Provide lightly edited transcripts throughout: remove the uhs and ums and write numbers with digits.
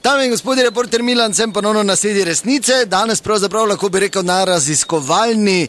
Dame in gospodje, reporter Milan, sem ponovno na sedi resnice. Danes pravzaprav lahko bi rekel na raziskovalni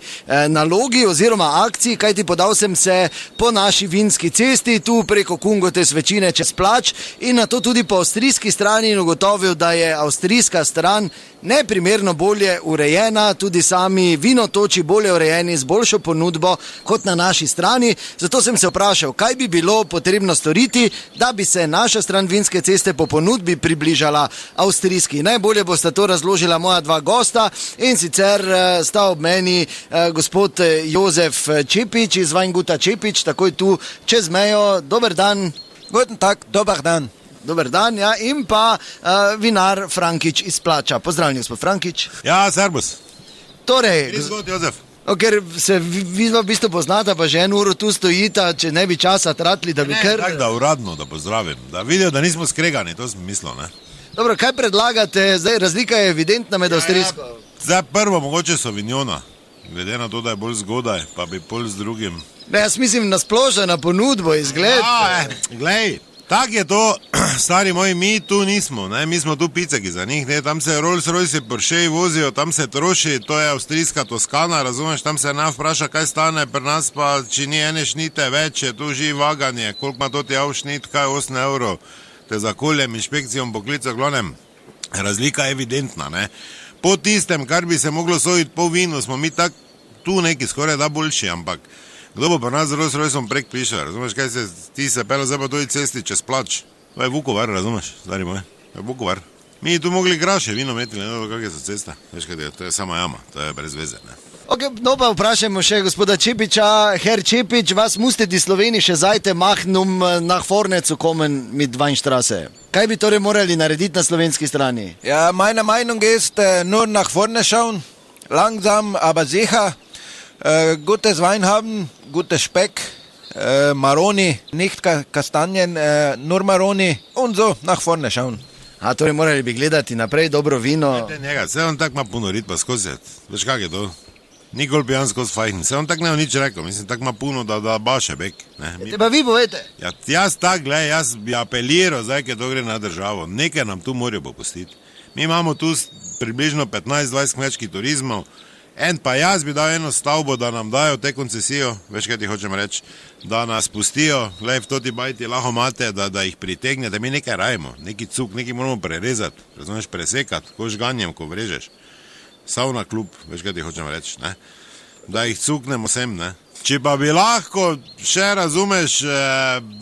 nalogi oziroma akciji, kajti podal sem se po naši vinski cesti, tu preko Kungote svečine čez Plač in na to tudi po avstrijski strani in ugotovil, da je avstrijska stran neprimerno bolje urejena, tudi sami vinotoči bolje urejeni z boljšo ponudbo kot na naši strani. Zato sem se vprašal, kaj bi bilo potrebno storiti, da bi se naša stran vinske ceste po ponudbi približala avstrijski. Najbolje bosta to razložila moja dva gosta in sicer sta ob meni gospod Jozef Čepič iz Weinguta Čepič, takoj tu čez mejo. Dober dan. Guten Tag, dober dan. Dober dan, ja, in pa vinar Frankič iz Plača. Pozdravljen, gospod Frankič. Ja, servus. Torej, Gospod Jozef. ker se vidva v bistvu poznata, pa že eno uro tu stojita, če ne bi časa tratili, da bi kar... Tako da uradno, da pozdravim. Da vidijo, da nismo skregani, to sem mislil, ne? Dobro, kaj predlagate? Zdaj, razlika je evidentna med avstrijsko. Zdaj prvo mogoče Sauvignona, glede na to, da je bolj zgodaj, pa bi pol z drugim. Ne, jaz mislim na splošno, na ponudbo, izgled. Ja, glej, tak je to, stari moji, mi tu nismo, ne? Mi smo tu piceki za njih, ne? Tam se Rolls-Royce, Porsche vozijo, tam se troši, to je avstrijska Toskana, razumeš, tam se ne vpraša, kaj stane, pri nas pa, če ni ene šnite več, je tu živ vaganje, koliko ima to ti šnit, kaj 8 evrov, te za koljem, inšpekcijom, poklico, glonem, razlika je evidentna, ne? Po tistem, kar bi se moglo sojiti po vinu, smo mi tak tu neki skoraj da boljši, ampak kdo bo pa nas z Rolls-Royceom prek prišel, razumeš, kaj se, ti se pelo zdaj pa tudi cesti čez Plač, to je Vukovar, razumeš, stari moj, to je Vukovar. Mi tu mogli graše vino imeti, ne dobro, kakve so ceste, veš kaj, to je sama jama, to je brez veze, ne. Ok, no pa vprašajmo še gospoda Čepiča. Herr Čepič, was musste die Slowenische Seite machen, nach vorne zu kommen mit Weinstraße? Kaj bi torej morali narediti na slovenski strani? Ja, meine Meinung ist, nur nach vorne schauen, langsam, aber sicher, gutes Wein haben, gutes Speck, Maroni, nicht Kastanjen, nur Maroni und so, nach vorne schauen. A torej morali bi gledati naprej, dobro vino. Njega, se on tak ima puno ritma skozi, veš kak je to? Nikoli pijan skozi fajn, se on tak ne bo nič rekel, mislim, tak ima puno, da baše bek. Te pa vi povete. Ja, jaz tak, gled, jaz bi apeliral, zdaj, ker to gre na državo, nekaj nam tu morajo popustiti. Mi imamo tu približno 15-20 kmečkih turizmov, en pa jaz bi dal eno stavbo, da nam dajo te koncesijo, veš kaj ti hočem reči, da nas pustijo, gled, v toti bajti lahko imate, da jih pritegnete, mi nekaj rajimo, neki cuk, nekaj moramo prerezati, razumeš, presekati, ko žganjem, ko vrežeš. Sauna klub, veš kaj ti hočem reči, ne? Da jih cuknemo sem, ne? Če pa bi lahko še, razumeš,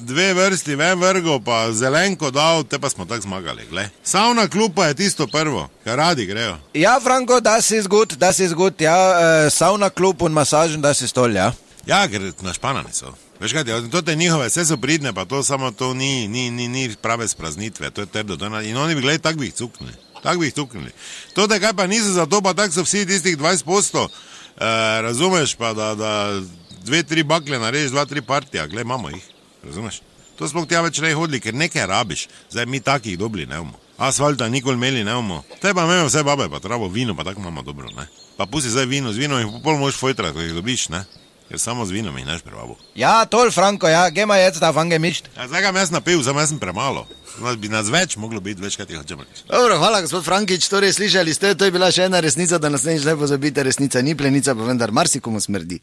dve vrsti ven vrgo, pa zelenko dal, te pa smo tako zmagali, gled. Sauna klub pa je tisto prvo, kar radi grejo. Ja, Franko, das ist gut, ja, Sauna klub und Massagen, das ist toll, ja. Ja, ker našpanani so. Veš kaj, to te njihove, vse so pridne, pa to samo to ni prave spraznitve, to je trdo, in oni bi, gled, tak bi jih cuknili. Tako bi jih tuknili. To, da kaj pa niso za to, pa tako so vsi tistih 20%, razumeš, pa da 2-3 bakle narežiš, 2-3 partija, gled, imamo jih, razumeš. To smo tja več ne hodili, ker nekaj rabiš, zdaj mi takih dobli ne bomo. Asfalta nikoli imeli ne bomo. Te pa imamo vse babe, pa travo, vino, pa tako imamo dobro, ne. Pa pusti zdaj vino, z vinom jih pol možeš fojtrati, ko jih dobiš, ne. Ker samo z vinom jih neš prevabo. Ja, toll, Franko, ja, geh mal jetzt auf angemischt. Ja, zdaj ga jaz napil, samo jaz sem premalo. Bi nas več moglo biti, več kaj ti hočem reči. Dobro, hvala gospod Frankič, torej slišali ste, to je bila še ena resnica, da nas ne pozabite, resnica ni plenica, pa vendar marsikomu smrdi.